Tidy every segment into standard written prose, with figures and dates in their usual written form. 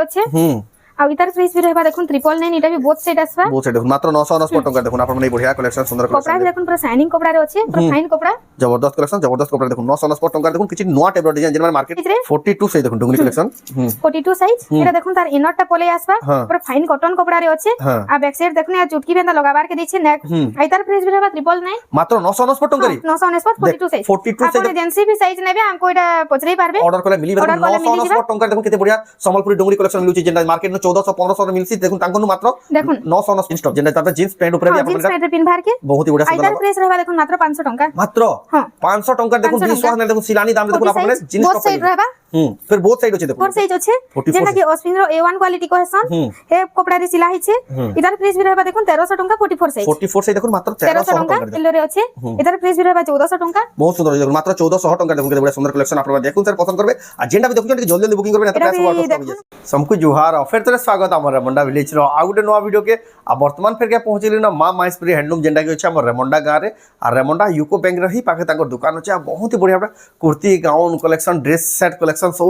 আছে আর ইতার প্রাইস भी रहबा দেখুন 999 এটা भी बोथ साइड আসবা বহুত সাইড দেখুন মাত্র 999 টাকা দেখুন আপনার এই বঢ়িয়া কালেকশন সুন্দর কপড়া কালেকশন দেখুন পুরো শাইনিং কপড়া রে আছে পুরো ফাইন কপড়া জবরদস্ত কালেকশন জবরদস্ত কপড়া দেখুন 999 টাকা দেখুন কিছু নয়া টাইপর ডিজাইন যেন মার্কেট 42 সাইজ দেখুন ডুঙ্গি কালেকশন 42 সাইজ এটা দেখুন তার ইনারটা পলে আসবা পুরো ফাইন কটন কপড়া রে আছে আর ব্যাক সাইড দেখুন আর চুটকি বেন্দা লগাবার কে দিছে নেক ইতার প্রাইস भी रहबा 999 মাত্র 999 টাকা রে 999 42 সাইজ 42 সাইজ আপনি এজেন্সি भी সাইজ নেবে আমকো এটা পচরাই পারবে অর্ডার করে মিলি 999 টাকা দেখুন কেতে বঢ়িয়া সম্বলপুরি ডুঙ্গি কালেকশন মিলুছি যেটা মার্কেট 1400 1500 রে মিলছি দেখুন তাঙ্কनु মাত্র দেখুন 999 স্টক যেটা তারপরে জিন্স প্যান্ট উপরে भी জিন্স প্যান্ট পিন ভার के बहुत ही बढ़िया सुंदर इधर प्राइस रहबा देखुन मात्र 500 टंका मात्र 500 टंका देखुन विश्वास नहीं देखुन सिलानी दाम देखुन आपने जींस बोथ साइड रहबा फिर बहुत साइड होचे देखुन फोर साइज होचे जेना कि ऑस्पिन रो A1 क्वालिटी को हसन हे कपड़ा रे सिला हिचे इधर प्राइस भी रहबा देखुन 1300 टंका 44 साइज 44 साइज देखुन मात्र 1300 टंका किलो रे होचे इधर प्राइस भी रहबा 1400 टंका बहुत सुंदर देखुन मात्र 1400 टंका देखुन केते बढ़िया सुंदर कलेक्शन आपन देखुन सर पसंद करबे एजेंडा भी देखुन जल्दी जल्दी बुकिंग करबे ना पैसा वापस कर सबको जुहार और फिर तोरे स्वागत हमर रेमंडा विलेज रो आ गुटे नवा वीडियो के आ वर्तमान फिर के पहुंचली ना मां माइस्प्री हैंडलूम जेंडा के हमर रेमंडा गां रे आ रेमंडा यूको बैंक रे ही पाके ताको दुकान होचे बहुत ही बढ़िया kurti gown collection dress set collection सब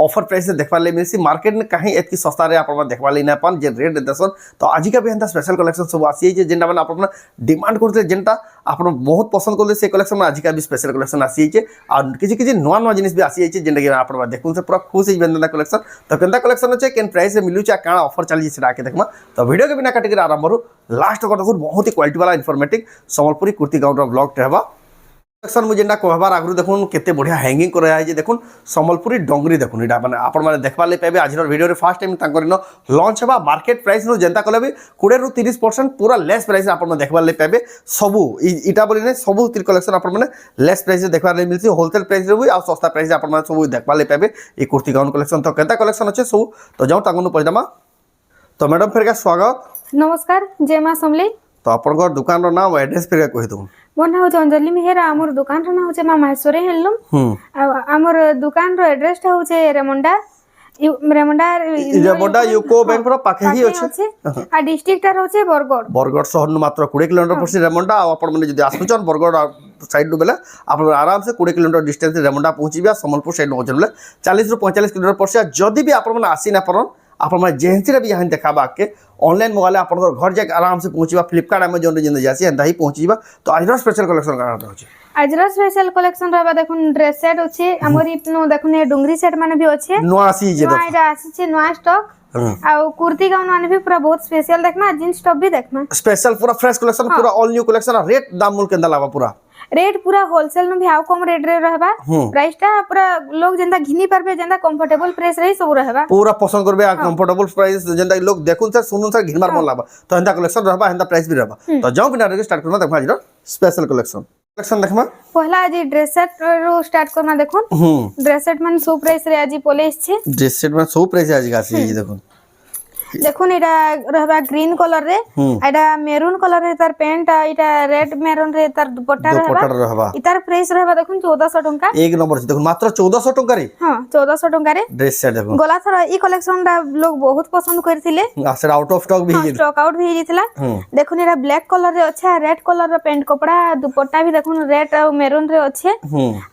ऑफर प्राइस देखबा ले मिलसी मार्केट में कहीं एतकी सस्ता रे आपन देखबा ले ना पान जे रेट दसन तो आज का भी हंता स्पेशल कलेक्शन सब आसी जे जेंडा माने आपन डिमांड करते जेंटा आपन बहुत पसंद करले से कलेक्शन में आज का भी स्पेशल कलेक्शन आसी जे और किछि किछि नवा नवा जिनिस भी आसी जे जेंडा के आपन देखुन से पूरा खुश ही बंदना कलेक्शन तो केनता कलेक्शन होचे केन प्राइस रे मिलु चा काना ऑफर चली से आके देखमा तो वीडियो के बिना काट के आरंभ करू लास्ट तक देखो बहुत ही क्वालिटी वाला इन्फॉर्मेटिव संबलपुरी कुर्ती गाउन रो ब्लॉग रहबा कलेक्शन मु जेंडा कहबार आगरु देखुन केते बढ़िया हैंगिंग कराया है जे देखुन संबलपुरी डोंगरी देखुन एटा माने आपन माने देखबा ले पाबे आज वीडियो रे फर्स्ट टाइम तांकर नो लॉन्च हेबा मार्केट प्राइस नो जेंता कले भी 20 रु 30% पूरा लेस प्राइस आपन माने देखबा ले पाबे सबु इटा बोली ने सबु कलेक्शन आपन माने लेस प्राइस रे देखबा ले मिलसी होलसेल प्राइस रे भी आ सस्ता प्राइस आपन माने सबु देखबा ले पाबे ई कुर्ती गाउन कलेक्शन तो केता कलेक्शन अछि सब तो जाऊ तांगनु पजमा तो मैडम फिर का स्वागत नमस्कार जय मां समले तो आपन दुकान रो नाम एड्रेस फिर कहि दउ मोर नाम होचे अंजलि मेहरा हमर दुकान रो नाम होचे मां माहेश्वरी हैंडलूम हमर दुकान रो एड्रेस ता होचे रेमंडा यूको बैंक रो पाखे ही अछि आ डिस्ट्रिक्ट ता होचे बरगड़ शहर नु मात्र 20 किलोमीटर पड़सी रेमंडा आ अपन माने जदी आसुचन बरगड़ साइड नु बेला आप आराम से 20 किलोमीटर डिस्टेंस रेमंडा पहुंचीबा समलपुर साइड नु बेला 40 रु 45 किलोमीटर पड़सी जदी भी अपन माने आसी ना परन अपन माने जेहंसी रे भी यहां देखाबा के ऑनलाइन मोबाइल अपन घर जाके आराम से पहुंचीबा फ्लिपकार्ट अमेज़न रे जिंदा जासी एंदा ही पहुंचीबा तो आज रो स्पेशल कलेक्शन का होची आज रो स्पेशल कलेक्शन रहबा देखुन ड्रेस सेट होची हमर इपनो देखुन ए डुंगरी सेट माने भी होची नोआ आसी जे नोआ एटा आसी छे नोआ स्टॉक आ कुर्ती गाउन माने भी पूरा बहुत स्पेशल देखना जींस टॉप भी देखना स्पेशल पूरा फ्रेश कलेक्शन पूरा ऑल न्यू कलेक्शन रेट दाम मूल केंदा लावा पूरा रेट पूरा होलसेल नु भी आउ कम रेट रे रहबा प्राइस ता पूरा लोग जेंदा घिनी परबे जेंदा कंफर्टेबल प्राइस रे सब रहबा पूरा पसंद करबे कंफर्टेबल प्राइस जेंदा लोग देखुन सर सुनुन सर घिनमार मन लाबा तो हंदा कलेक्शन रहबा हंदा प्राइस भी रहबा तो जाऊ बिना रे स्टार्ट करना देखमा आज स्पेशल कलेक्शन देखमा पहला आज ड्रेस सेट रो स्टार्ट करना देखुन ड्रेस सेट मन सो प्राइस रे आज पोलेस छे ड्रेस सेट में सो प्राइस आज गासी देखुन देखुन एटा रहबा ग्रीन कलर रे एटा मेरून कलर रे तार पैंट एटा रेड मेरून रे तार दुपट्टा रहबा इतार प्राइस रहबा देखुन 1400 टंका एक नंबर छै देखुन मात्र 1400 टंका रे हां 1400 टंका रे ड्रेस सेट देखुन गोला थरा ई कलेक्शन दा लोग बहुत पसंद करथिले आसर आउट ऑफ स्टॉक भी स्टॉक आउट भी हिजितला देखुन एटा ब्लैक कलर रे अच्छा रेड कलर रो पैंट कपड़ा दुपट्टा भी देखुन रेड और मेरून रे अच्छे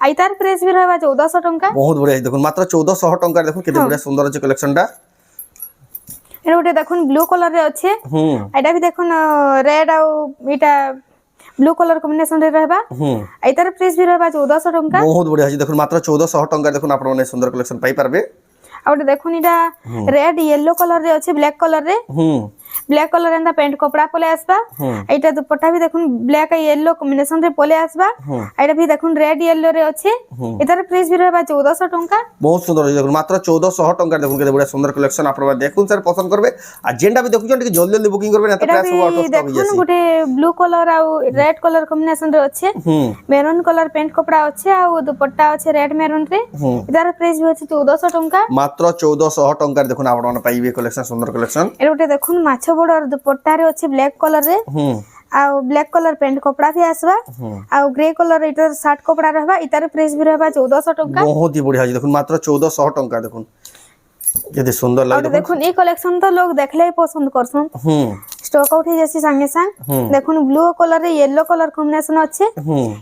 इतार प्राइस भी रहबा 1400 टंका बहुत बढ़िया देखुन मात्र 1400 टंका देखुन केते बढ़िया सुंदर अछि कलेक्शन दा एटा गोटे देखुन ब्लू कलर रे अच्छे एटा भी देखुन रेड और एटा ब्लू कलर कॉम्बिनेशन रे रहबा एतार प्राइस भी रहबा 1400 टंका बहुत बढ़िया अछि देखुन मात्र 1400 टंका देखुन आपन माने सुंदर कलेक्शन पाई परबे और देखुन एटा रेड येलो कलर रे अच्छे ब्लैक कलर रे ब्लैक कलर एंदा पैंट कपड़ा पोले आसबा एटा दुपट्टा भी देखुन ब्लैक और येलो कॉम्बिनेशन रे पोले आसबा एटा भी देखुन रेड येलो रे अच्छे एतार प्राइस भी रहबा 1400 टंका बहुत सुंदर देखुन मात्र 1400 टंका देखुन केते बढ़िया सुंदर कलेक्शन आपन देखुन सर पसंद करबे एजेंडा भी देखुन जल्दी जल्दी बुकिंग करबे ना तो प्राइस आउट ऑफ स्टॉक देखुन गोटे ब्लू कलर और रेड कलर कॉम्बिनेशन रे अच्छे मेरून कलर पैंट कपड़ा अच्छे और दुपट्टा अच्छे रेड मेरून रे एतार प्राइस भी अछि 1400 टंका मात्र 1400 टंका देखुन आपन पाइबे कलेक्शन सुंदर कलेक्शन ए गोटे देखुन माछ बॉर्डर दुपट्टा रे अच्छे ब्लैक कलर रे आ ब्लैक कलर पैंट कपड़ा भी आसबा आ ग्रे कलर इटर शर्ट कपड़ा रहबा इतार प्राइस भी रहबा 1400 टंका बहुत ही बढ़िया देखुन मात्र 1400 टंका देखुन केते सुंदर लागे देखुन ई कलेक्शन तो लोग देखले ही पसंद करसन স্টক আউট হয়ে যাচ্ছে সাঙ্গে সাং দেখুন ব্লু কলর রে ইয়েলো কলর কম্বিনেশন আছে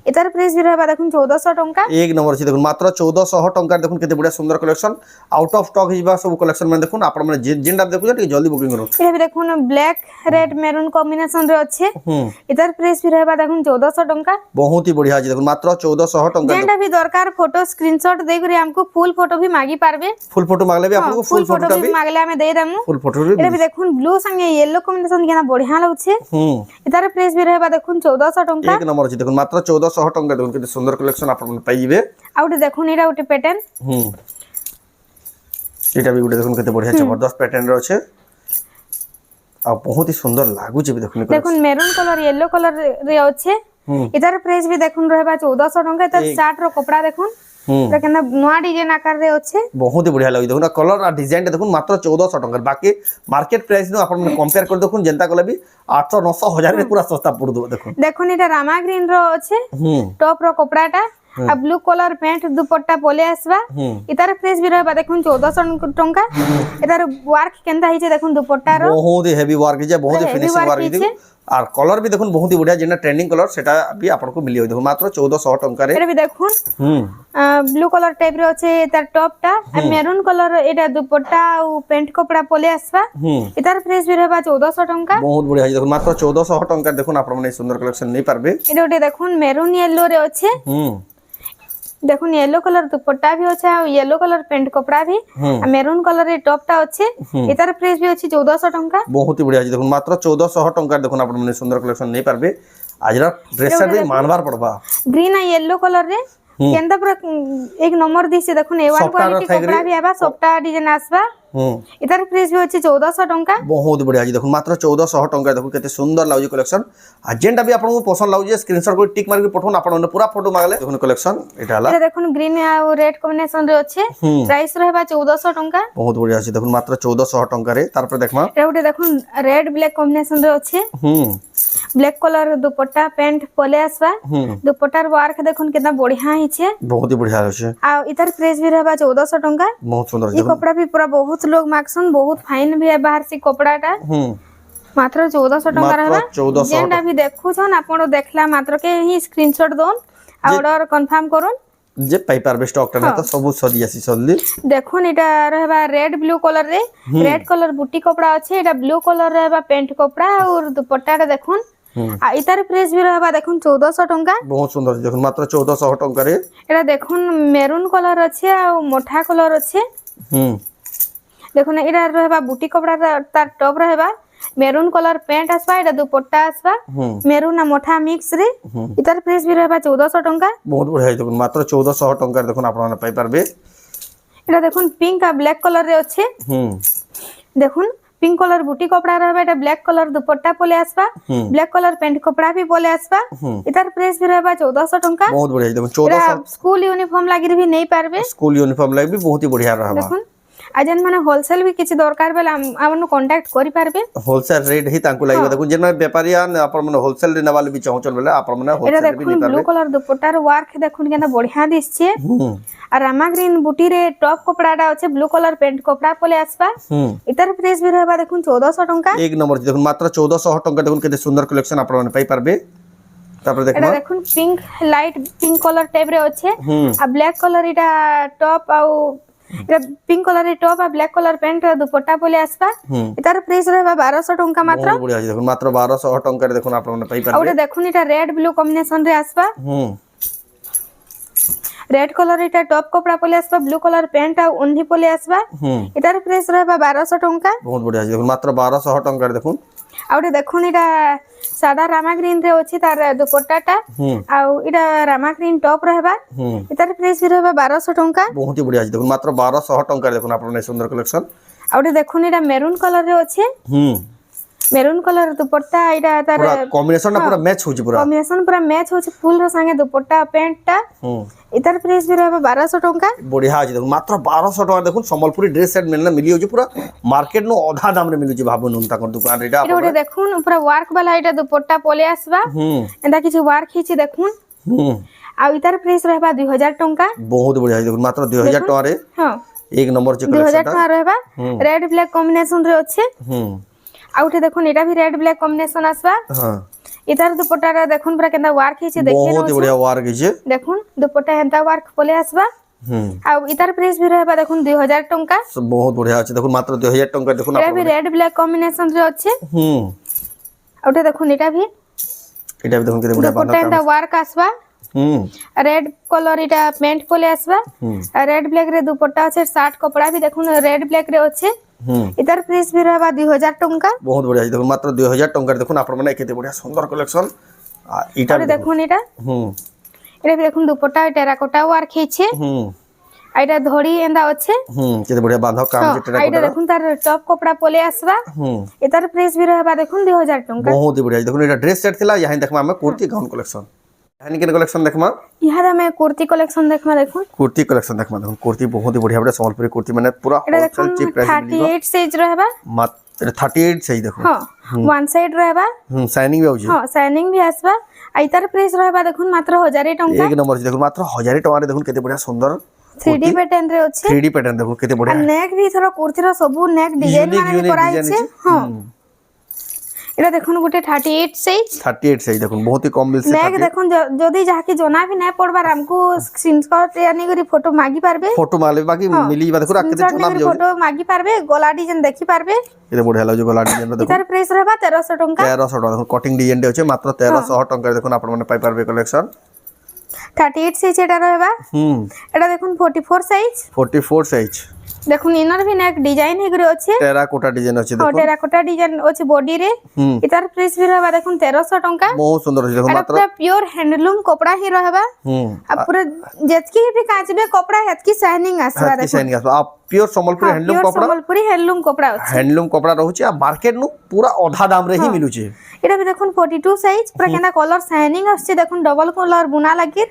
এটার প্রাইস भी रहबा দেখুন 1400 टंका एक नंबर अछि देखुन मात्र 1400 टंका देखुन केते बढ़िया सुंदर collection out of stock Hiba सब कलेक्शन में देखुन आपण माने जेनडा देखु टिके जल्दी बुकिंग करू এটা भी দেখুন ব্ল্যাক রেড মেরুন কম্বিনেশন রে আছে এটার প্রাইস भी रहबा দেখুন 1400 टंका बहुत ही बढ़िया अछि देखुन मात्र 1400 टंका जेनडा भी दरकार फोटो स्क्रीनशॉट दे करी हमको फुल फोटो भी मागी पारबे फुल फोटो मांगले भी आपको फुल फोटो भी मांगले हमें दे दमु फुल फोटो এটা भी দেখুন ব্লু संगे येलो कॉम्बिनेशन केना बढ़िया लागছে এটার প্রাইস भी रहबा দেখুন 1400 टंका एक नंबर अछि देखुन मात्र 1400 टंका देखुन केते सुंदर कलेक्शन आपण पाइबे आउट देखुन एटा उटे पैटर्न एटा भी गुटे देखुन केते बढ़िया जबरदस्त पैटर्न रो छै आ बहुत ही सुंदर लागु छै भी देखुन मेरून कलर येलो कलर रे আছে এটার প্রাইস भी দেখুন रहबा 1400 टंका এটার শার্ট रो कपड़ा দেখুন এটা কেনা নয়া ডিজাইন আকার রে আছে बहुत ही बढ़िया लागु देखुन कलर आ डिजाइन देखुन मात्र 1400 टंका बाकी मार्केट प्राइस नो आपण कंपेयर कर देखुन जनता कले भी 800 900 1000 रे पूरा सस्ता पड़ दो देखुन দেখুন এটা রামা গ্রিন रो আছে टॉप रो कपड़ाटा आ ब्लू कलर पैंट दुपट्टा पोले आसबा इतार प्राइस भी रहबा देखुन 1400 टंका इतार वर्क केनता हिचे देखुन दुपट्टा रो बहुत ही हेवी वर्क जे बहुत ही फिनिशिंग वर्क जे और कलर भी देखुन बहुत ही बढ़िया जेना ट्रेंडिंग कलर सेटा भी आपन को मिलियो देखो मात्र 1400 टंका रे एटा भी देखुन ब्लू कलर टाइप रे আছে তার টপটা আর মেরুন কলর এটা দুপট্টা আর প্যান্ট কপড়া পোলে আসবা এটার প্রাইস भी रहबा 1400 टंका बहुत बढ़िया देखो मात्र 1400 टंका देखुन आपन माने सुंदर कलेक्शन नहीं पारबे এটা ওটা দেখুন মেরুন येलो रे আছে দেখুন येलो कलर दुपट्टा भी আছে আর येलो कलर पैंट कपड़ा भी আর মেরুন कलर रे टॉपटा আছে এটার প্রাইস भी আছে 1400 टंका बहुत ही बढ़िया देखुन मात्र 1400 टंका देखुन आपन माने सुंदर कलेक्शन नहीं पारबे आजरा ड्रेस भी मानबार पड़बा ग्रीन आ येलो कलर रे केंदा पूरा एक नंबर दिसे देखुन ए1 क्वालिटी कपड़ा भी आबा सबटा डिजाइन आसबा इतार प्राइस भी अछि 1400 टंका बहुत बढ़िया जी देखुन मात्र 1400 टंका देखुन केते सुंदर लागु कलेक्शन आ जेंटा भी आपन को पसंद लागु जे स्क्रीनशॉट को टिक मार के पठोन आपन पूरा फोटो मागले देखुन कलेक्शन एटा हला एटा देखुन ग्रीन आ रेड कॉम्बिनेशन रे अछि प्राइस रहबा 1400 टंका बहुत बढ़िया छी देखुन मात्र 1400 टंका रे तार पर देखमा एटा उटे देखुन रेड ब्लैक कॉम्बिनेशन रे अछि ब्लैक कलर दुपट्टा पैंट पोले आसबा दुपट्टार वर्क देखुन केतना बढ़िया हिचे बहुत ही बढ़िया छै आ इतार प्राइस भी रहबा 1400 टंका बहुत सुंदर ये कपड़ा भी पूरा बहुत लोग मागसन बहुत फाइन भी है बाहर से कपड़ाटा मात्र 1400 टंका रहबा जेंडा भी देखु छन आपण देखला मात्र के ही स्क्रीनशॉट दोन ऑर्डर कंफर्म करूं जे पाई पारबे स्टॉक टा त सब सदी आसी जल्दी देखुन एटा रहबा रेड ब्लू कलर रे रेड कलर बूटी कपड़ा আছে एटा ब्लू कलर रहबा पैंट कपड़ा और दुपट्टाटा देखुन आ इतार प्राइस भी रहबा देखुन 1400 टंका बहुत सुंदर देखुन मात्र 1400 टंका रे एटा देखुन मेरून कलर আছে आ मोठा कलर আছে देखुन एटा रहबा बूटी कपड़ा तार टॉप रहबा मेरून कलर पैंट आसबा एटा दुपट्टा आसबा मेरून आ मोठा मिक्स रे इतार प्राइस भी रहबा 1400 टंका बहुत बढ़िया देखुन मात्र 1400 टंका देखुन आपण पाई पारबे एटा देखुन पिंक आ ब्लैक कलर रे আছে देखुन पिंक कलर बूटी कपड़ा रहबा एटा ब्लैक कलर दुपट्टा पोले आसबा ब्लैक कलर पैंट कपड़ा भी पोले आसबा इतार प्राइस भी रहबा 1400 टंका बहुत बढ़िया देखुन 1400 स्कूल यूनिफॉर्म लागि भी नहीं पारबे स्कूल यूनिफॉर्म लागि भी बहुत ही बढ़िया रहबा देखुन आजन माने होलसेल भी किछि दरकार बेला आपन कांटेक्ट करि पारबे होलसेल रेट ही तांको लागि देखुन जेन व्यापारीया आपन माने होलसेल रे नवाले भी चाहचल बेला आपन माने होलसेल भी नहीं पारबे ब्लू कलर दुपट्टार वर्क देखुन केना बढ़िया दिसछे आ रामा ग्रीन बूटी रे टॉप कपड़ाटा আছে ब्लू कलर पैंट कपड़ा पोले आसबा इतार प्राइस भी रहबा देखुन 1400 टंका एक नंबर देखुन मात्र 1400 टंका देखुन केते सुंदर कलेक्शन आपन माने पाई पारबे तापर देखमा एटा देखुन pink light pink colour type रे আছে आ ब्लैक कलर इटा टॉप आ एटा पिंक कलर रे टॉप आ ब्लैक कलर पैंट दुपट्टा पोले आसबा इतार प्राइस रहबा 1200 टंका मात्र बहुत बढ़िया देखुन मात्र 1200 टंका रे देखुन आपन माने पाई पारबे और देखुन इटा रेड ब्लू कॉम्बिनेशन रे आसबा रेड कलर इटा टॉप कपड़ा पोले आसबा ब्लू कलर पैंट आ उन्ही पोले आसबा इतार प्राइस रहबा 1200 टंका बहुत बढ़िया देखुन मात्र 1200 टंका रे देखुन आउटे देखुन इटा सादा रामा ग्रीन रे अछि तार दुपट्टाटा आ इटा रामा ग्रीन टॉप रहबा इतार प्राइस रहबा 1200 टंका बहुत ही बढ़िया देखुन मात्र 1200 टंका देखुन आपन सुंदर कलेक्शन आउटे देखुन इटा मेरून कलर रे अछि मेरून कलर दुपट्टा इटा तार पूरा कॉम्बिनेशन ना पूरा मैच होची पूरा कॉम्बिनेशन पूरा मैच होची फुल रो संगे दुपट्टा पैंटटा इतार प्राइस भी रहबा 1200 टंका बढ़िया अछि देखुन मात्र 1200 टंका देखुन संबलपुरी ड्रेस सेट मिलना मिली होची पूरा मार्केट नो आधा दाम रे मिलुची भाबुन ताकर दुकान रेटा इटा देखुन पूरा वर्क वाला इटा दुपट्टा पोले आसबा एंदा किछि वर्क हिची देखुन आ इतार प्राइस रहबा 2000 टंका बहुत बढ़िया देखुन मात्र 2000 टंका रे हां एक नंबर चे कलेक्शन 2000 टंका रहबा रेड ब्लैक कॉम्बिनेशन रे अछि ଆଉ ଗୋଟେ ଦେଖୁନ ଏଟା ବି ରେଡ୍ ବ୍ଲାକ୍ କମ୍ବିନେସନ আসবা हां इधर दुपट्टा देखुन पूरा केंदा वर्क हिचे देखिए बहुत ही बढ़िया वर्क हिचे देखुन दुपट्टा हेंता वर्क पले आसबा आ इधर प्राइस भी रहबा देखुन 2000 टंका बहुत बढ़िया अछि देखुन मात्र 2000 टंका देखुन एटा भी रेड ब्लैक कॉम्बिनेशन रे अछि आउटे देखुन एटा भी देखुन केते बढ़िया दुपट्टा हेंता वर्क आसबा रेड कलर इटा पेंट पले आसबा रेड ब्लैक रे दुपट्टा আছে শার্ট कपड़ा भी देखुन रेड ब्लैक रे আছে इधर प्राइस भी रहबा 2000 टंका बहुत बढ़िया देखुन मात्र 2000 टंका देखुन आपण माने केते बढ़िया सुंदर कलेक्शन आ इटा देखुन एटा एटा भी देखुन दुपट्टा टेराकोटा वर्क हिचे आइटा धड़ी एंदा আছে केते बढ़िया बांधव काम जे टेराकोटा आइटा देखुन तार टॉप कपड़ा पले आसबा इधर प्राइस भी रहबा देखुन 2000 टंका बहुत ही बढ़िया देखुन एटा ड्रेस सेट थिला यहां देखमा हमें कुर्ती गाउन कलेक्शन यानी के कलेक्शन देखमा यहां हमें कुर्ती कलेक्शन देखमा देखुन कुर्ती कलेक्शन देखमा देखुन कुर्ती बहुत ही बढ़िया बढ़िया संबलपुरी कुर्ती माने पूरा होलसेल चीप प्राइस 38 साइज रहबा मात्र 38 सही देखो हां वन साइड रहबा शाइनिंग भी आउची हां शाइनिंग भी आसबा आइतार प्राइस रहबा देखुन मात्र 1000 टंका एक नंबर देखुन मात्र 1000 टंका रे देखुन केते बढ़िया सुंदर 3D पैटर्न रे अछि 3D पैटर्न देखुन केते बढ़िया नेक भी थरो कुर्ती रो सब नेक डिजाइन माने कराई छे हां एटा देखुन गुटे 38 साइज देखुन बहुत ही कम मिल से नेक देखुन जदी जहा की जोना भी नै पड़बार हमको स्क्रीनशॉट यानी करी फोटो मागी पारबे फोटो माले बाकी मिली बा देखो केते जोना भी फोटो मागी पारबे गला डिजाइन देखि पारबे केते बढ़िया लागो गला डिजाइन देखो इधर प्राइस रहबा 1300 टंका 1300 टंका देखो कटिंग डिजाइन दे अछि मात्र 1300 टंका देखुन आपण माने पाई पारबे कलेक्शन 38 साइज एटा रहबा एटा देखुन 44 साइज देखुन इनर भी नेक डिजाइन हेगरे अछि टेराकोटा डिजाइन अछि देखो टेराकोटा डिजाइन अछि बॉडी रे इधर प्राइस भी रहबा देखुन 1300 टंका बहुत सुंदर अछि देखो मात्र प्योर हैंडलूम कपड़ा ही रहबा अब पूरा जेतकी भी काचबे कपड़ा हेतकी शाइनिंग आसबा देखो शाइनिंग आसबा आप प्योर संबलपुरी हैंडलूम कपड़ा अछि हैंडलूम कपड़ा रहउछि आ मार्केट नु पूरा आधा दाम रे ही मिलुछि एटा भी देखुन 42 साइज पूरा केना कलर शाइनिंग आछे देखुन डबल कलर बुना लागि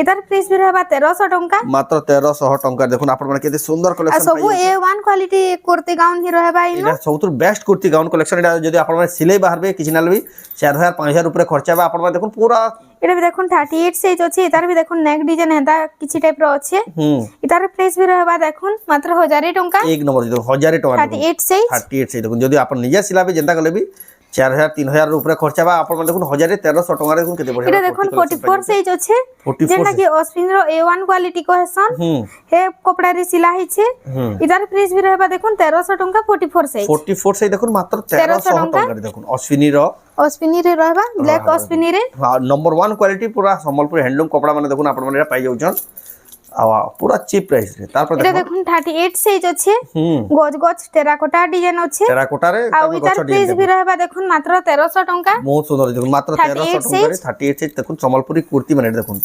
इधर प्राइस भी रहबा 1300 टंका मात्र 1300 टंका देखुन आपण माने केते सुंदर कलेक्शन सब A1 क्वालिटी कुर्ती गाउन ही रहबा इनो एटा सबथुर बेस्ट कुर्ती गाउन कलेक्शन एटा जदी आपण माने सिलाई बाहरबे किछि नाल भी 4000 5000 ऊपर खर्चा बा आपण माने देखुन पूरा एटा भी देखुन 38 साइज अछि इधर भी देखुन नेक डिजाइन हेता किछि टाइप रो अछि इधर प्राइस भी रहबा देखुन मात्र 1000 टंका एक नंबर देखो 1000 टंका 38 साइज देखुन जदी आपण निजे सिलाबे जेंता गले भी 4000 3000 ऊपर खर्चा बा आपण माने देखुन 1300 टंका देखुन केते बढ़िया एटा देखुन 44 साइज अछि जेंता कि अश्विन रो A1 क्वालिटी कहसन हे कपड़ा रे सिला हिचे इधर प्राइस भी रहबा देखुन 1300 टंका 44 साइज देखुन मात्र 1300 टंका देखुन अश्विनी रे रहबा ब्लैक अश्विनी रे नंबर 1 क्वालिटी पूरा संबलपुर हैंडलूम कपड़ा माने देखुन आपण माने पाई जाउछन आ पूरा चीप प्राइस रे तार पर देखुन 38 साइज अछि गज गज टेराकोटा डिजाइन अछि टेराकोटा रे आ इधर प्राइस भी रहबा देखुन मात्र 1300 टंका बहुत सुंदर देखुन मात्र 1300 टंका रे 38 साइज देखुन संबलपुरी कुर्ती माने देखुन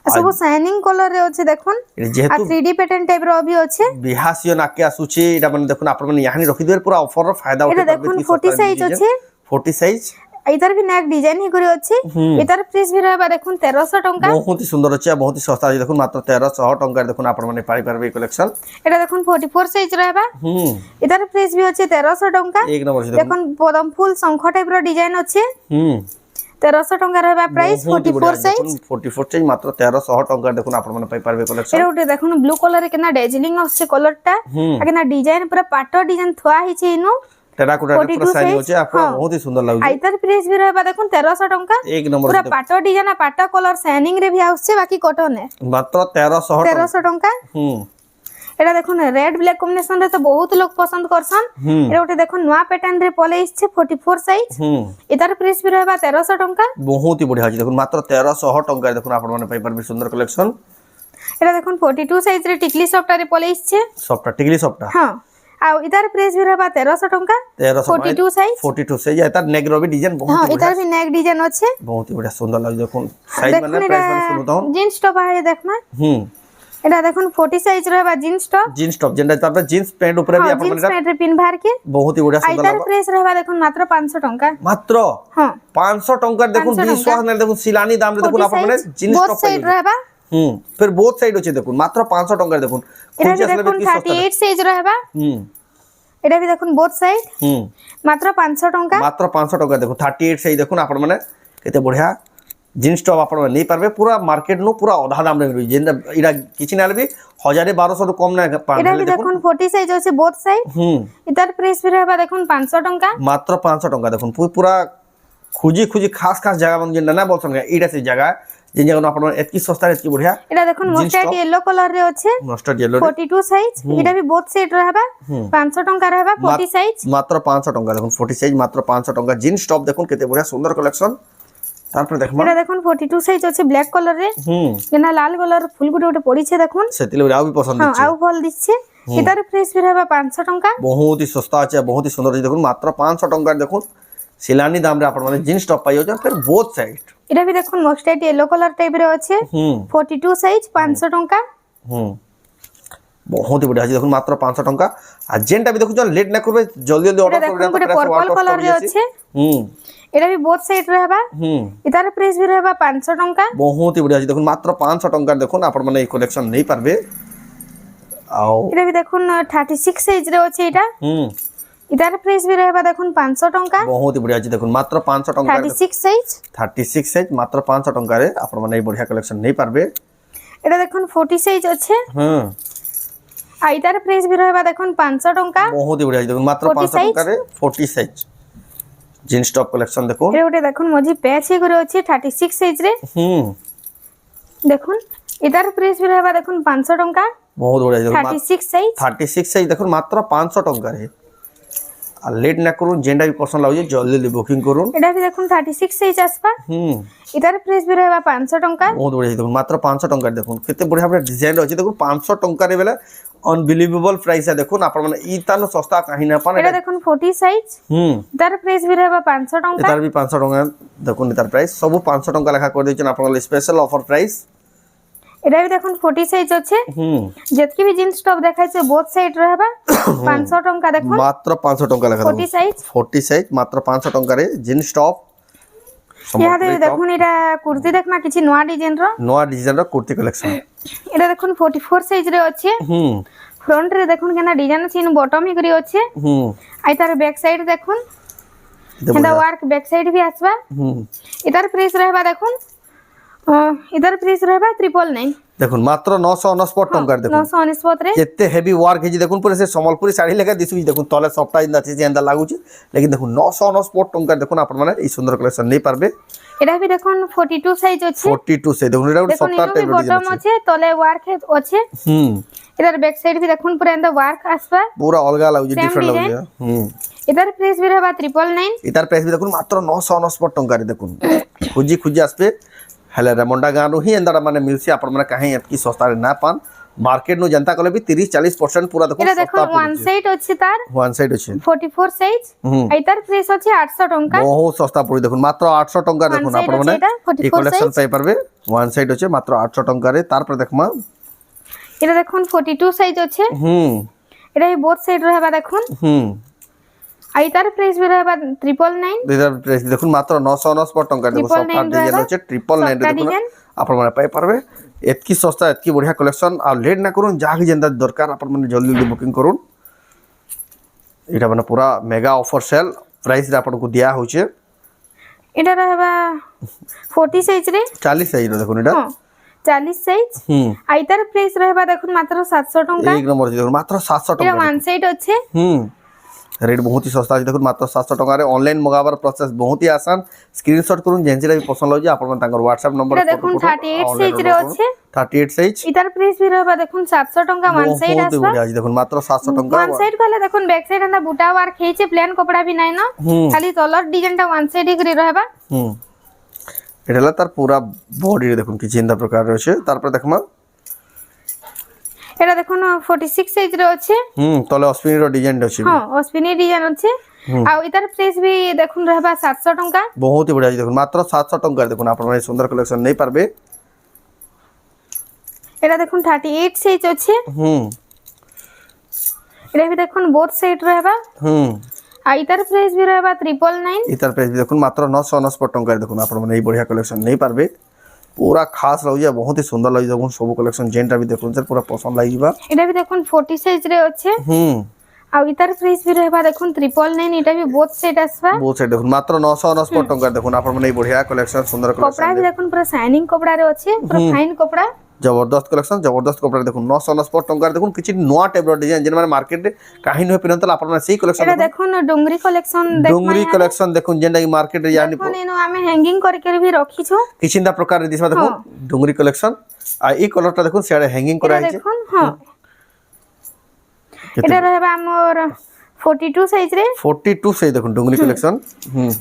सब शाइनिंग कलर रे अछि देखुन आ 3D पैटर्न टाइप रो भी अछि बिहासियो नाके आसुछि एटा माने देखुन आपण माने यानी रखि देर पूरा ऑफर रो फायदा उठे देखुन 40 साइज अछि 40 साइज इधर भी नेक डिजाइन ही करे अछि इधर प्राइस भी रहबा देखुन 1300 टंका बहुत ही सुंदर अछि बहुत ही सस्ता अछि देखुन मात्र 1300 टंका देखुन आपण माने पाई परबे कलेक्शन एटा देखुन 44 साइज रहबा इधर प्राइस भी अछि 1300 टंका एक नंबर देखुन पदम फूल शंख टाइप रो डिजाइन अछि 1300 टंका रहबा प्राइस 44 साइज मात्र 1300 टंका देखुन आपण माने पाई परबे कलेक्शन एटा उठे देखुन ब्लू कलर रे केना डेजिलिंग अछि कलरटा आ केना डिजाइन पूरा पाटो डिजाइन थवा हिचे इनो टेराकोटा पूरा साइज होचे आपको बहुत ही सुंदर लागु आइतर प्राइस भी रहबा देखुन 1300 टंका एक नंबर पूरा पाटो डिजाइन पाटो कलर शाइनिंग रे भी आउछे बाकी कॉटन है मात्र 1300 टंका एटा देखुन रेड ब्लैक कॉम्बिनेशन रे तो बहुत लोग पसंद करसन एटा उठे देखुन नवा पैटर्न रे पले इछे 44 साइज इधर प्राइस भी रहबा 1300 टंका बहुत ही बढ़िया अछि देखुन मात्र 1300 टंका देखुन आपण माने पाई परबे सुंदर कलेक्शन एटा देखुन 42 साइज रे टिकली सॉफ्ट रे पले इछे सॉफ्ट टिकली सॉफ्ट हां आ इधर प्राइस भी रहबा 1300 टंका 42 साइज एता नेक रो भी डिजाइन बहुत हां इधर भी नेक डिजाइन अछि बहुत ही बढ़िया सुंदर लाग देखुन साइज माने प्राइस माने सुनतो जींस टॉप है देखमा एटा देखुन 40 साइज रहबा जींस टॉप जेंडा तापर जींस पैंट ऊपर भी आपण जींस पैंट रे पिन भार के बहुत ही बढ़िया सुंदर इधर प्राइस रहबा देखुन मात्र 500 टंका मात्र हां 500 टंका देखुन विश्वास नै देखुन सिलानी दाम रे देखुन आपण माने जींस टॉप साइड रहबा फिर बोथ साइड होचे देखुन मात्र 500 टंका देखुन एटा देखुन 38 साइज रहबा एटा भी देखुन बोथ साइड मात्र 500 टंका देखुन 38 साइज देखुन आपण माने केते बढ़िया जींस टॉप आपण नै पारबे पूरा मार्केट नु पूरा आधा दाम रे जेंदा इरा किछि नाल भी 1000-1200 রু কম না এটা পাবেন বি দেখুন 40 সাইজ আছে বোথ সাইড এটার প্রাইস বি রহবা দেখুন 500 টাকা মাত্র 500 টাকা দেখুন পুরা খুঁজি খুঁজি খাস খাস জায়গা মানে যেটা না বলছেন এইটা সেই জায়গা যে জায়গা আপনার এতকি সস্তা এতকি বঢ়িয়া এটা দেখুন মস্টার্ড ইয়েলো কালার রে আছে মস্টার্ড ইয়েলো 42 সাইজ এটা বি বোথ সাইড রহবা 500 টাকা রহবা 40 সাইজ মাত্র 500 টাকা দেখুন 40 সাইজ মাত্র 500 টাকা জিন্স টপ দেখুন কেতে বঢ়িয়া সুন্দর কালেকশন তারপরে দেখবা এটা দেখুন 42 সাইজ আছে ব্ল্যাক কালার রে কেনা লাল কালার ফুল গুটে গুটে পড়িছে দেখুন সেতিলে আউ বি পছন্দ হ্যাঁ হচ্ছে আউ ভাল দিচ্ছে এটার প্রাইস বি রহবা 500 টাকা বহুত হি সস্তা আছে বহুত হি সুন্দর আছে দেখুন মাত্র 500 টাকা দেখুন সিলানি দাম রে আপনার মানে জিন্স টপ পাই যাচ্ছেন ফির বোথ সাইড এটা বি দেখুন মস্টার্ড ইয়েলো কালার টাইপ রে আছে 42 সাইজ 500 টাকা বহুত হি বড়িয়া আছে দেখুন মাত্র 500 টাকা আর যেটা বি দেখুন লেট না করবে জলদি জলদি এটা অর্ডার দেখুন করে পুরো পার্পল কালার রে আছে এটা বি বোথ সাইড রহবা এটার প্রাইস বি রহবা 500 টাকা বহুত হি বড়িয়া আছে দেখুন মাত্র 500 টাকা দেখুন আপনার মানে এই কালেকশন নেই পারবে আও এটা বি দেখুন 36 সাইজ রে আছে এটা এটার প্রাইস বি রহবা দেখুন 500 টাকা বহুত হি বড়িয়া আছে দেখুন মাত্র 500 টাকা 36 সাইজ 36 সাইজ মাত্র 500 টাকা রে আপনার মানে এই বড়িয়া কালেকশন নেই পারবে এটা দেখুন 40 সাইজ আছে আর এটার প্রাইস বি রহবা দেখুন 500 টাকা বহুত হি বড়িয়া আছে দেখুন মাত্র 500 টাকা রে 40 সাইজ জিন্স টপ কালেকশন দেখুন এটা ওটা দেখুন মজি প্যাচ হে করে আছে 36 সাইজ রে দেখুন এটার প্রাইস বি রহবা দেখুন 500 টাকা বহুত বড়িয়া আছে 36 সাইজ 36 সাইজ দেখুন মাত্র 500 টাকা রে আর লেট না করুন যেটা বি পছন্দ লাগুছে জলদি জলদি বুকিং করুন এটা বি দেখুন 36 সাইজ আসবা এটার প্রাইস বি রহবা 500 টাকা বহুত বড়িয়া দেখুন মাত্র 500 টাকা দেখুন কেতে বড়িয়া আপনার ডিজাইন আছে দেখুন 500 টাকা রে বেলা अनबिलीवेबल प्राइस है देखুন আপনার মানে ইতান সস্তা কাহি না পান এটা দেখুন 40 সাইজ এটার প্রাইস বি রহবা 500 টাকা এটার বি 500 টাকা দেখুন এটার প্রাইস সব 500 টাকা লেখা করে দিয়েছেন আপনার স্পেশাল অফার প্রাইস এটা বি দেখুন 40 সাইজ আছে যেতকি বি জিন্স টপ দেখাইছে বোথ সাইড রহবা 500 টাকা দেখুন মাত্র 500 টাকা লেখা 40 সাইজ 40 সাইজ মাত্র 500 টাকা রে জিন্স টপ ইয়াদে দেখুন এটা কুর্তি দেখমা কিছু নয়া ডিজাইন র নয়া ডিজাইন র কুর্তি কালেকশন এটা দেখুন 44 সাইজ রে আছে ফ্রন্ট রে দেখুন কেনা ডিজাইন আছে ইন বটম হি করি আছে আই তার ব্যাক সাইড দেখুন এটা ওয়ার্ক ব্যাক সাইড भी আসবা এটার প্রাইস रहबा দেখুন এটার প্রাইস रहबा 999 দেখুন মাত্র 999 টাকা দেখুন 999 রে কেতে হেভি ওয়ার্ক হেজি দেখুন পুরো সে সম্বলপুরি শাড়ি লেখা দিছু দেখুন তলে সফটা ইন আছে যেন্দা লাগুছি লেকিন দেখুন 999 টাকা দেখুন আপনার মানে এই সুন্দর কালেকশন নেই পারবে এটা भी দেখুন 42 সাইজ আছে 42 সাইজ দেখুন এটা সফটা টাইপ বটম আছে তলে ওয়ার্ক আছে এটার ব্যাক সাইড भी দেখুন পুরো এন্ড ওয়ার্ক আসবা পুরো অলগা লাগুছি ডিফারেন্ট লাগুছি এটার প্রাইস भी रहबा 999 এটার প্রাইস भी দেখুন মাত্র 999 টাকা রে দেখুন খুঁজি খুঁজি আসবে হেলে রেমন্ডা গাঁরু হি এন্দাটা মানে মিলছি আপনার মানে কাহি এতকি সস্তারে না পান মার্কেট নো जनता কলে भी 30-40% পুরা দেখুন এটা দেখুন ওয়ান সাইড আছে তার ওয়ান সাইড আছে 44 সাইজ এটার প্রাইস আছে 800 টাকা বহুত সস্তা পড়ি দেখুন মাত্র 800 টাকা দেখুন আপনার মানে এই কালেকশন পাই পারবে ওয়ান সাইড আছে মাত্র 800 টাকা রে তারপর দেখমা এটা দেখুন 42 সাইজ আছে এটা বোথ সাইড রহবা দেখুন আইতার প্রাইস বি রহবা 999 এটার প্রাইস দেখুন মাত্র 999 টাকা দেখুন সফট ডিজাইন আছে 999 দেখুন আপনার মানে পাই পারবে এতকি সস্তা এতকি বড়িয়া কালেকশন আর লেট না করুন যাকে যেটা দরকার আপনার মানে জলদি জলদি বুকিং করুন এটা মানে পুরা মেগা অফার সেল প্রাইস রে আপনাকে দিয়া হচ্ছে এটা রহবা 40 সাইজ রে 40 সাইজ দেখুন এটা 40 সাইজ আইতার প্রাইস রহবা দেখুন মাত্র 700 টাকা এক নম্বর দেখুন মাত্র 700 টাকা এটা ওয়ান সাইড আছে रेट बहुत ही सस्ता देखो मात्र 700 टका रे ऑनलाइन मगाबार प्रोसेस बहुत ही आसान स्क्रीनशॉट करून जेंसिरा भी पसंद लागी आपण तांकर व्हाट्सएप नंबर देखुन 38 साइज रे আছে 38 साइज इतार प्राइस भी रहबा देखुन 700 टका वन साइड आसबा बहुत बढ़िया देखुन मात्र 700 टका वन साइड कहले देखुन बैक साइड अंदा बुटा वार खेचे प्लेन कपड़ा भी নাই না খালি তলর ডিজাইনটা वन সাইড করে रहबा এটা হলো তার পুরো বডি রে দেখুন কি চিন্তা প্রকার রয়েছে তারপর দেখমা এটা দেখুন 46 সাইজ রে আছে তলে অস্পিনি র ডিজাইন আছে হ্যাঁ অস্পিনি ডিজাইন আছে আর ইতার প্রাইস भी দেখুন रहबा 700 টাকা বহুত হি বড়িয়া দেখুন মাত্র 700 টাকা দেখুন আপনারা এই সুন্দর কালেকশন নেই পারবে এটা দেখুন 38 সাইজ আছে এটা भी দেখুন বোথ সাইড रहबा আর ইতার প্রাইস भी रहबा 999 ইতার প্রাইস দেখুন মাত্র 999 টাকা দেখুন আপনারা এই বড়িয়া কালেকশন নেই পারবে पूरा खास लगे बहुत ही सुंदर लगे देखो सब कलेक्शन जेंटा भी देखो सर पूरा पसंद लागिबा एटा भी देखो 40 साइज रे আছে आ इतार प्राइस भी रहबा देखो 999 एटा भी बोथ साइड आसबा बोथ साइड देखो मात्र 999 टका देखो आपन माने बढ़िया कलेक्शन सुंदर कलेक्शन कपड़ा भी देखो पूरा शाइनिंग कपड़ा रे আছে पूरा फाइन कपड़ा जबरदस्त कलेक्शन जबरदस्त कपड़ा देखो 999 टंका देखो किछि नवा टाइप रो डिजाइन जेन माने मार्केट रे काहे न पिनतल आपण माने सेही कलेक्शन एटा देखो डोंगरी कलेक्शन देख डोंगरी कलेक्शन देखो जेंडा की मार्केट रे यानी देखो एनो हमें हैंगिंग करके भी रखी छु किछिंदा प्रकार रे दिसबा देखो डोंगरी कलेक्शन आ ई कलरटा देखो सियाडे हैंगिंग करा है देखो हां एटा रहबा हमर 42 साइज रे 42 साइज देखो डोंगरी कलेक्शन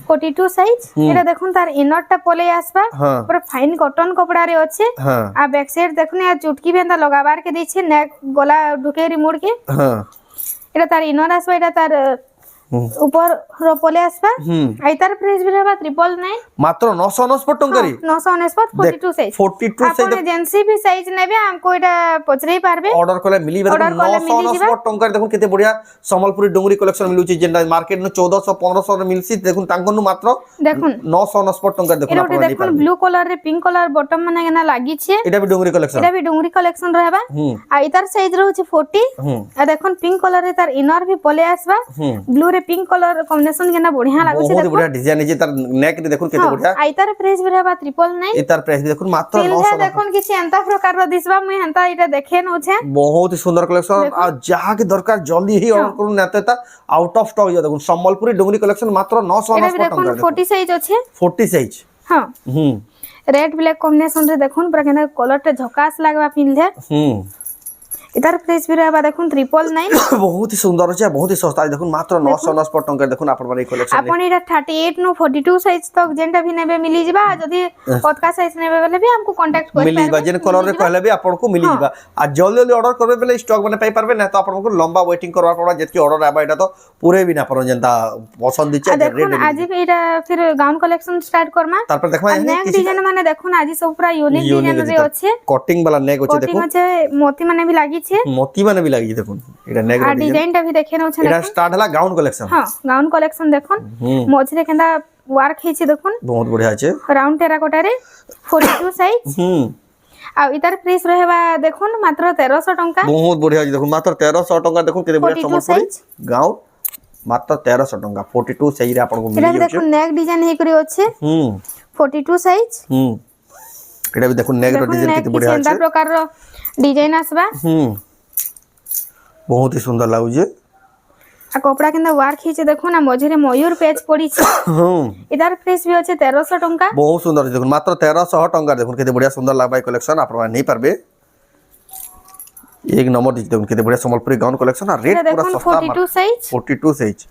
42 साइज एटा देखो तार इनर टा पले आसबा पूरा फाइन कॉटन कपड़ा रे अच्छे आ बैक साइड देखने आ चुटकी बेंदा लगाबार के दै छै नेक गला ढुके रिमोड़ के हां एटा तार इनर आसबा एटा तार ऊपर रो पले आसबा आइतार प्राइस भी रहबा 999 मात्र 999 टंका रे 999 42 साइज 42 साइज आपण एजेंसी भी साइज नेबे हमको एटा पचरई पारबे ऑर्डर करले मिली 999 टंका देखो केते बढ़िया संबलपुरी डोंगरी कलेक्शन मिलुची जेंडा मार्केट न 1400 1500 रे मिलसी देखो तांकनु मात्र देखो 999 टंका देखो आपण नहीं देखो ब्लू कलर रे पिंक कलर बॉटम माने केना लागि छे एटा भी डोंगरी कलेक्शन एटा भी डोंगरी कलेक्शन रहबा आ इतार साइज रहउची 40 आ देखो पिंक कलर रे तार इनर भी पले आसबा ब्लू रे पिंक कलर कॉम्बिनेशन केना बढ़िया लागो छे बहुत बढ़िया डिजाइन है तार नेक रे देखो केते बढ़िया आइतार प्राइस भी रहबा 999 इतार प्राइस भी देखो मात्र 900 देखो किछि एंता प्रकार रो दिसबा मुई हंता इटा देखे न छे बहुत ही सुंदर कलेक्शन आ जहा के दरकार जल्दी ही ऑर्डर करू नेते ता आउट ऑफ स्टॉक देखो संबलपुरी डोंगरी कलेक्शन मात्र 999 टका देखो 40 साइज अछि 40 साइज हां रेड ब्लैक कॉम्बिनेशन रे देखो पूरा केना कलर टे झकास लागबा पिनले इतार प्राइस भी रहबा देखो 999 बहुत ही सुंदर छै बहुत ही सस्ता देखो मात्र 999 टका देखो आपण माने कलेक्शन आपण इरा 38 नो 42 साइज तक जेंटा भी नेबे मिली जिबा जदी पतका साइज नेबे बेले भी हमको कांटेक्ट कर मिली जिबा जेन कलर रे कहले भी आपण को मिली जिबा आ जल्दी जल्दी ऑर्डर करबे बेले स्टॉक माने पाई परबे ना तो आपण को लंबा वेटिंग करवा पड़ा जेतकी ऑर्डर आबा एटा तो पूरे भी ना पर जेंता पसंद दिचे रेड आज भी एटा फिर गाउन कलेक्शन स्टार्ट करमा तार पर देखबा नेक डिजाइन माने देखो आज सब पूरा यूनिक डिजाइन रे अच्छे कटिंग वाला नेक होचे देखो कटिंग আছে मोती माने भी लागि छे मोती माने भी लागि देखो एटा नेक आ डिजाइन टा भी देखे न छे एटा स्टार्ट हला गाउन कलेक्शन हां गाउन कलेक्शन देखो मोछरे केंदा वर्क हेछि देखो बहुत बढ़िया छे राउंड टेराकोटा रे 42 साइज आ इतार प्राइस रहबा देखो मात्र 1300 टंका बहुत बढ़िया देखो मात्र 1300 टंका देखो केते बढ़िया संबलपुरी गाउन मात्र 1300 टंका 42 साइज रे आपन को मिल जाय देखो नेक डिजाइन हे करी अछि 42 साइज एटा भी देखो नेक रो डिजाइन केते बढ़िया अछि प्रकार रो डिजाइन आसबा बहुत ही सुंदर लागु जे आ कपड़ा केंदा वर्क हिचे देखो ना मझरे मयूर पेज पड़ी छे इधर प्राइस भी अछि 1300 टंका बहुत सुंदर देखो मात्र 1300 टंका देखो केते बढ़िया सुंदर लागबा कलेक्शन आपण नहीं पारबे एक नंबर देखो केते बढ़िया संबलपुरी गाउन कलेक्शन आ रेट पूरा सस्ता 42 साइज 42 साइज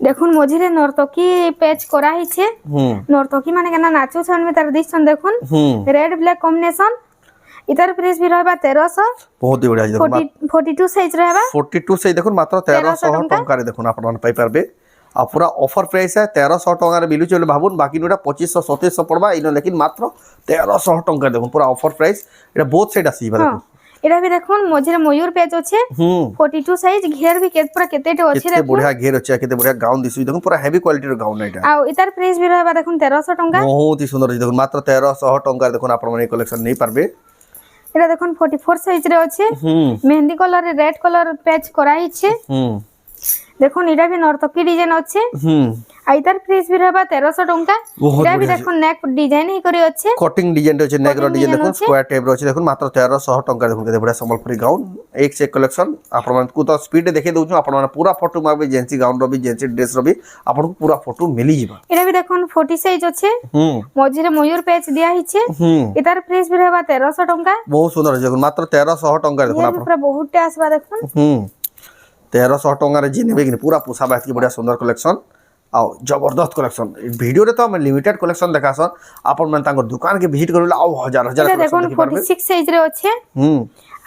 देखुन मझिरे नर्तकी पेज करा हिचे नर्तकी माने केना नाचो छन में तार दिसन देखुन रेड ब्लैक कॉम्बिनेशन इधर प्राइस भी रहबा 1300 बहुत ही बढ़िया देखो 42 साइज रहबा 42 साइज देखो मात्र 1300 टंका रे देखो आपण पाई पारबे आ पूरा ऑफर प्राइस है 1300 टंका रे मिलु चले भाबुन बाकी नोटा 2500 2700 पड़बा इनो लेकिन मात्र 1300 टंका देखो पूरा ऑफर प्राइस एटा बहुत साइड आसी देखो एटा भी देखुन मझिरे मयूर पेज अछि 42 साइज घेर भी पूरा केतेटे अछि देखो बढ़िया घेर अछि केते बढ़िया गाउन दिसु देखो पूरा हेवी क्वालिटी रो गाउन एटा आ इधर प्राइस भी रहबा देखुन 1300 टंका बहुत ही सुंदर देखो मात्र 1300 टंका देखो आपण माने कलेक्शन नहीं पारबे एटा देखुन 44 साइज रे अछि मेहंदी कलर रे रेड कलर पेज कराई छे देखो एटा भी नर्तकी डिजाइन अछि आइतार प्राइस भी रहबा 1300 टंका एटा भी देखो नेक डिजाइन ही करी अछि कटिंग डिजाइन रे अछि नेक रो डिजाइन देखो स्क्वायर टाइप रो अछि देखो मात्र 1300 टंका देखो केते बड़ा संबलपुरी गाउन एक से कलेक्शन आपण मन को तो स्पीड देखे दउछु आपण मन पूरा फोटो माबे जेंसी गाउन रो भी जेंसी ड्रेस रो भी आपण को पूरा फोटो मिली जिबा एटा भी देखो 40 साइज अछि मझिरे मयूर पेज दिया हिचे एतार प्राइस भी रहबा 1300 टंका बहुत सुंदर देखो मात्र 1300 टंका देखो आपण पूरा बहुत आसबा देखो 1300 टंका रे जिनेबे कि पूरा पोसा बाकी बढ़िया सुंदर कलेक्शन आ जबरदस्त कलेक्शन वीडियो रे तो हम लिमिटेड कलेक्शन देखासन आपण मन तांको दुकान के विजिट करला आ हजार हजार कलेक्शन देखो 46 साइज रे अछि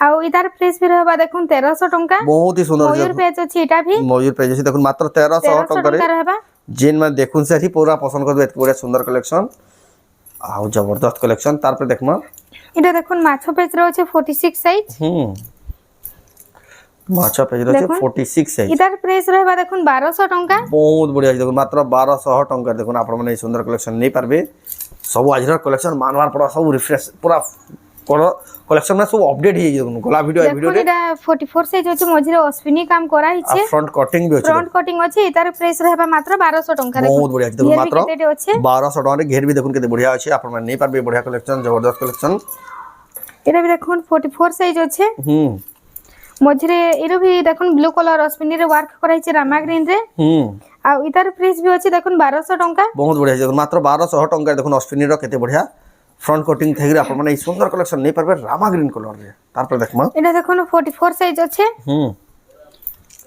आ इधर प्राइस भी रहबा देखो 1300 टंका बहुत ही सुंदर मयूर पेज अछि एटा भी मयूर पेज अछि देखो मात्र 1300 टंका रे रहबा जेन में देखुन से ही पूरा पसंद करबे बढ़िया सुंदर कलेक्शन आ जबरदस्त कलेक्शन तार पे देखमा एटा देखो माछो पेज रे अछि 46 साइज माछा पेज रे अछि 46 साइज इधर प्राइस रहबा देखो 1200 टंका बहुत बढ़िया देखो मात्र 1200 टंका देखो आपण माने सुंदर कलेक्शन नहीं पारबे सब आजर कलेक्शन मानवार पड़ा सब रिफ्रेश पूरा কলেকশন না সব আপডেট হয়ে দেখুন গলা ভিডিও এই দেখুন ভিডিওতে এটা 44 সাইজ আছে মঝিরে অশ্বিনী কাম করা হইছে ফ্রন্ট কটিং বি আছে ফ্রন্ট কটিং আছে এটার প্রাইস রহবা মাত্র 1200 টাকা বহুত বড়িয়া আছে দেখুন মাত্র কেতে আছে 1200 টাকা ঘের বি দেখুন কেতে বড়িয়া আছে আপনারা নেই পারবে বড়িয়া কালেকশন জবরদস্ত কালেকশন এটা বি দেখুন 44 সাইজ আছে মঝিরে এর বি দেখুন ব্লু কলর অশ্বিনী রে ওয়ার্ক করা হইছে রামা গ্রিন রে আর এটার প্রাইস বি আছে দেখুন 1200 টাকা বহুত বড়িয়া আছে দেখুন মাত্র 1200 টাকা দেখুন অশ্বিনী র কেতে বড়িয়া ফ্রন্ট কটিং থেকে আপনারা এই সুন্দর কালেকশন নেই পারবে রামা গ্রিন কলর রে তারপর দেখমা এটা দেখুন 44 সাইজ আছে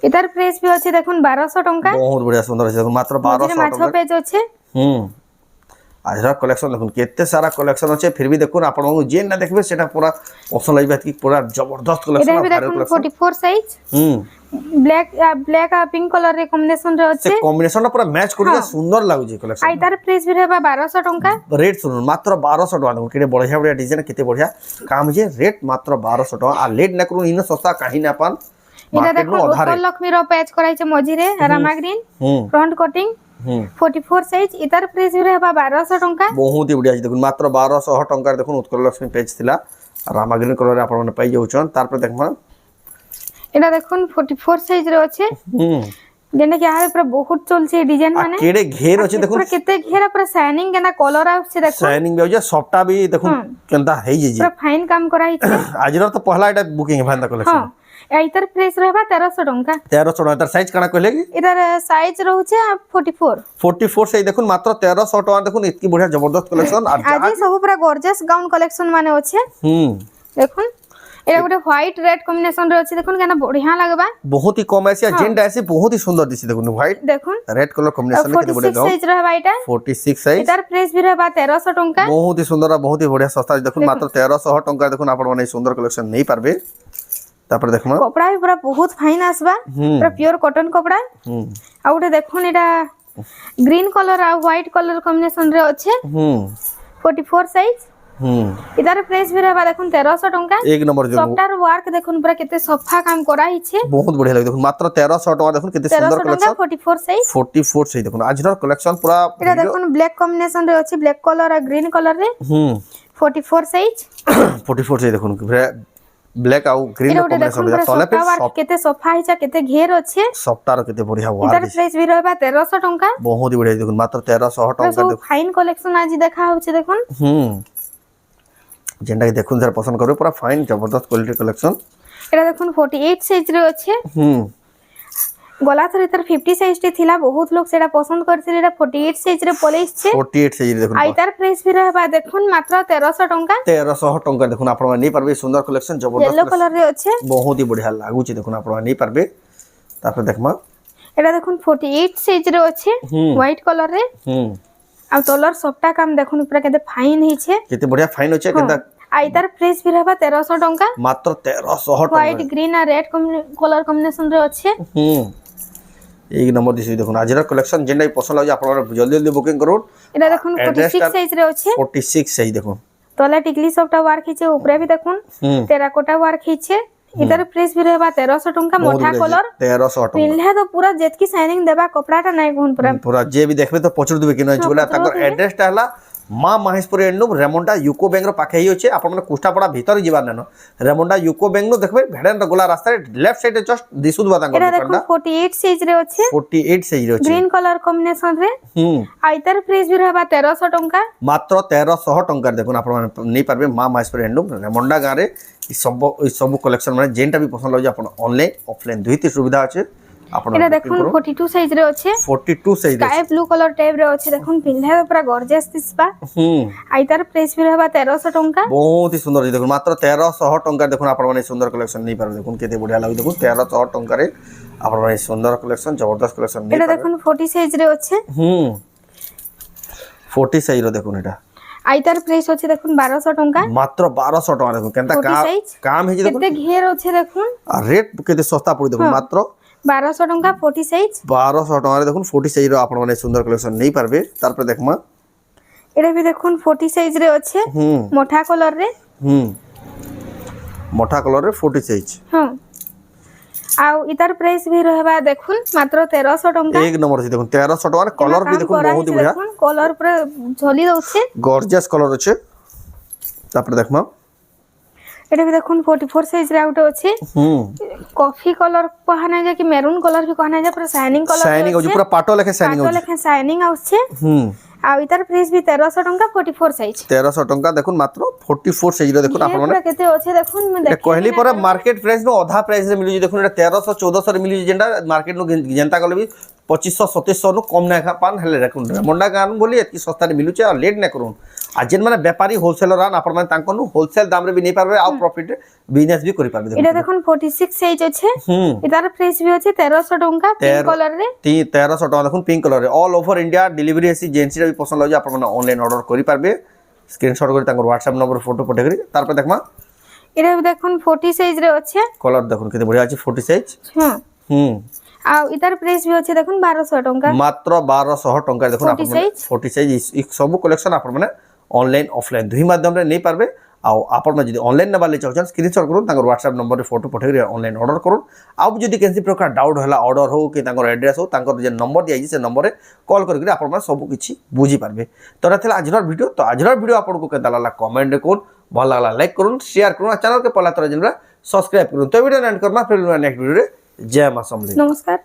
এটার প্রাইস বি আছে দেখুন 1200 টাকা বহুত বড়িয়া সুন্দর আছে দেখুন মাত্র 1200 মাছ টাকা পেজ আছে আজর কালেকশন দেখুন কেতে সারা কালেকশন আছে ফির বি দেখুন আপনারা যে না দেখবে সেটা পুরা পছন্দ লাগবে কি পুরা জবরদস্ত কালেকশন এটা বি দেখুন 44 সাইজ ব্ল্যাক আর পিঙ্ক কলর রে কম্বিনেশন রে আছে সে কম্বিনেশনটা পুরা ম্যাচ করে সুন্দর লাগুছে কালেকশন আর এটার প্রাইস বি রহবা 1200 টাকা রেট শুনুন মাত্র 1200 টাকা দেখুন কেটে বড়িয়া বড়িয়া ডিজাইন কেতে বড়িয়া কাম যে রেট মাত্র 1200 টাকা আর লেট না করুন ইনো সস্তা কাহি না পান এটা দেখুন উত্তর লক্ষ্মী র প্যাচ করাইছে মঝিরে রামা গ্রিন ফ্রন্ট কটিং 44 সাইজ এটার প্রাইস বি রহবা 1200 টাকা বহুত হি বড়িয়া আছে দেখুন মাত্র 1200 টাকার দেখুন উৎকল লক্ষ্মী পেজ ছিলা আর রামা গ্রিন কলরে আপনারা পাই যাউছন তারপর দেখমা এটা দেখুন 44 সাইজ রে আছে যেটা কি আরে পুরো বহুত চলছে ডিজাইন মানে কেড়ে ঘের আছে দেখুন পুরো কেতে ঘেরা পুরো শাইনিং কেনা কলর আছে দেখুন শাইনিং বি আছে সফটা বি দেখুন কেনতা হেই যে পুরো ফাইন কাম করা হইছে আজর তো পহলা এটা বুকিং ভান্দা কালেকশন এইটার প্রাইস রহবা 1300 টাকা 1300 টাকা তার সাইজ কানা কইলে কি এটার সাইজ রহুছে 44 44 সাইজ দেখুন মাত্র 1300 টাকা দেখুন এতকি বড়িয়া জবরদস্ত কালেকশন আর আজি সব পুরা গর্জিয়াস গাউন কালেকশন মানে আছে দেখুন এটা গোটে হোয়াইট রেড কম্বিনেশন রে আছে দেখুন কেনা বঢ়িয়া লাগবা বহুত হি কম আছে আর যেটা আছে বহুত হি সুন্দর দিছে দেখুন হোয়াইট দেখুন রেড কলর কম্বিনেশন কেতে বড়িয়া 46 সাইজ রহবা এটা 46 সাইজ এটার প্রাইস বি রহবা 1300 টাকা বহুত হি সুন্দর আর বহুত হি বড়িয়া সস্তা দেখুন মাত্র 1300 টাকা দেখুন আপন মানে সুন্দর কালেকশন নেই পারবে তারপর দেখুন কপড়া বি পুরা বহুত ফাইন আসবা পুরা পিওর কটন কপড়া আর ওটা দেখুন এটা গ্রিন কলর আর হোয়াইট কলর কম্বিনেশন রে আছে 44 সাইজ এটার প্রাইস বি রহবা দেখুন 1300 টাকা এক নম্বর দেখুন সফটওয়্যার ওয়ার্ক দেখুন পুরা কেতে সফা কাম করা হইছে বহুত বড়িয়া লাগে দেখুন মাত্র 1300 টাকা দেখুন কেতে সুন্দর 1300 টাকা কালেকশন 44 সাইজ 44 সাইজ দেখুন আজর কালেকশন পুরা এটা দেখুন ব্ল্যাক কম্বিনেশন রে আছে ব্ল্যাক কলর আর গ্রিন কলর রে 44 সাইজ 44 সাইজ দেখুন ব্ল্যাক আউ গ্রিন এটা ওটা কম্বিনেশন দেখুন তলে পে সফটওয়্যার কেতে সফা হইছে কেতে ঘের আছে সফটার কেতে বড়িয়া ওয়ার এটার প্রাইস বি রহবা 1300 টাকা বহুত বড়িয়া দেখুন মাত্র 1300 টাকা সব দেখুন ফাইন কালেকশন আজি দেখা হচ্ছে দেখুন যেটা দেখুন যারা পছন্দ করবে পুরা ফাইন জবরদস্ত কোয়ালিটি কালেকশন এটা দেখুন 48 সাইজ রে আছে গলা থরে তার 50 সাইজ টি থিলা বহুত লোক সেটা পছন্দ করছিল এটা 48 সাইজ রে পলেইছে 48 সাইজ দেখুন আইতার প্রাইস বি রহবা দেখুন মাত্র 1300 টাকা 1300 টাকা দেখুন আপনারা নেই পারবে সুন্দর কালেকশন জবরদস্ত ইয়েলো কালার রে আছে বহুত হি বড়িয়া লাগুছে দেখুন আপনারা নেই পারবে তারপর দেখমা এটা দেখুন 48 সাইজ রে আছে হোয়াইট কালার রে আর তলর সবটা কাম দেখুন পুরা কেতে ফাইন হইছে কেতে বড়িয়া ফাইন হচ্ছে কিন্তু আইতার প্রাইস বি রহবা 1300 টাকা মাত্র 1300 টাকা হোয়াইট গ্রিন আর রেড কালার কম্বিনেশন রে আছে এই নম্বর দিছি দেখুন আজর কালেকশন যেটাই পছন্দ লাগে আপনারা জলদি জলদি বুকিং করুন এটা দেখুন 46 সাইজ রে আছে 46 সাইজ দেখুন তলে টিকলি সবটা ওয়ার্ক হইছে উপরে বি দেখুন টেরাকোটা ওয়ার্ক হইছে এটার প্রাইস বি রহবা 1300 টাকা মোটা কলর 1300 টাকা পিনলে তো পুরা যেতকি শাইনিং দেবা কপড়াটা নাই কোন পুরা পুরা যে বি দেখবে তো পছন্দ দিবে কিনা বলে তাকর এড্রেসটা হলা মা মহেশপুর এন্ডু রেমন্ডা यूको बैंक रो पाखे ही होचे आपन कुष्टापड़ा भीतर जीवार नेनो रेमंडा यूको बैंक नो देखबे भेड़न गोला रास्ता लेफ्ट साइड जस्ट दिसुद बाता এটা দেখুন 48 সাইজ রে আছে 48 সাইজ রে আছে গ্রিন কালার কম্বিনেশন রে আইতার প্রাইস বি রহবা 1300 টাকা মাত্র 1300 টাকা দেখুন আপন নেই পারবে মা মহেশপুর এন্ডু রেমন্ডা গারে এই সব কালেকশন মানে যেটা भी পছন্দ লাগে আপন অনলাইন অফলাইন দুইটি সুবিধা আছে আপন এটা দেখুন 42 সাইজ রে আছে 42 size sky blue colour type রে আছে দেখুন পিনলে পুরা গর্জিয়াস দিসবা আইতার প্রাইস বি রহবা 1300 টাকা বহুত হি সুন্দর দেখুন মাত্র 1300 টাকা দেখুন আপন মানে সুন্দর কালেকশন নেই পারবে দেখুন কেতে বড়িয়া লাগে দেখুন 1300 টাকা রে আপন মানে সুন্দর কালেকশন জবরদস্ত কালেকশন নেই এটা দেখুন 40 সাইজ রে আছে 40 সাইজ রে দেখুন এটা আইতার প্রাইস আছে দেখুন 1200 টাকা মাত্র 1200 টাকা দেখুন কেনতা কাম হেজি দেখুন কেতে ঘের আছে দেখুন আর রেট কেতে সস্তা পড়ি দেখুন মাত্র 1200 টাকা 40 সাইজ 1200 টাকা দেখুন 40 সাইজ র আপন মানে সুন্দর কালেকশন নেই পারবে তারপর দেখমা এটা বি দেখুন 40 সাইজ রে আছে মোটা কলর রে মোটা কলর রে 40 সাইজ আউ ইতার প্রাইস ভি রহবা দেখুন মাত্র 1300 টাকা এক নম্বর আছে দেখুন 1300 টাকা কলর भी দেখুন বহুত বড়িয়া দেখুন কলর পুরো ঝলি দউছে গর্জিয়াস কলর আছে তারপর দেখমা এটা भी দেখুন 44 সাইজ রে আউট আছে হুম কফি কলর কহানা যায় কি মেরুন কলর भी কহানা যায় পুরা শাইনিং কলর শাইনিং হচ্ছে পুরা পাটো লেখে শাইনিং পাটো হচ্ছে লেখা শাইনিং আছে হুম আর ইতার প্রাইস भी 1300 টাকা 44 সাইজ 1300 টঙ্কা দেখুন মাত্র 44 সাইজ রে দেখুন আপনারা পুরা কেতে আছে দেখুন মই এটা দেখি কহিলি পরে মার্কেট প্রাইস নো অধা প্রাইস রে মিলুଛି দেখুন এটা 1300 1400 রে মিলুଛି যেটা মার্কেট নো যেন্তা কলে भी 2500 2700 नु कम ना पान हेले रखुन मंडा गान बोली एतकी सस्ता रे मिलुছে और लेट ना करूँ आ जेन माने व्यापारी होलसेलर आन आपण माने तांको नु होलसेल दाम रे भी नहीं पारबे आ प्रॉफिट बिजनेस भी करि पारबे এটা দেখুন 46 সাইজ আছে ইতার প্রাইস भी আছে 1300 টাকা পিঙ্ক কলর রে 1300 টাকা দেখুন पिंक कलर रे all over India delivery AC agency रे भी पसंद लागे आपण माने ऑनलाइन ऑर्डर करि पारबे स्क्रीनशॉट करि तांकर व्हाट्सएप नंबर फोटो पठे करि तार पर देखमा এটা দেখুন 40 সাইজ রে আছে कलर देखुन केते बढ़िया अछि 40 साइज হ্যাঁ হুম আর ইতার প্রাইস भी আছে দেখুন 1200 টাকা मात्र 1200 टंका देखुन 40 आपण size? 40 साइज सब कलेक्शन आपण माने ऑनलाइन ऑफलाइन दुही माध्यम रे नहीं पारबे आ आपण माने जदी ऑनलाइन नबा ले चाहछन स्क्रीनशॉट करूँ तांकर व्हाट्सएप नंबर रे फोटो पठे करि ऑनलाइन ऑर्डर करूँ आ जदी केनसी प्रकार डाउट होला ऑर्डर हो कि तांकर एड्रेस हो तांकर जे नंबर दिया से नंबर रे कॉल करि आपण माने सब किछि बुझी पारबे तो रहला आजर वीडियो तो आजर वीडियो आपण को केता लागला कमेंट रे कोन भल लागला लाइक करूँ शेयर करूँ चैनल के पहला तरह जनरा सब्सक्राइब करूँ तो वीडियो एंड करमा फिर नेक्स्ट वीडियो रे जय मां समले नमस्कार।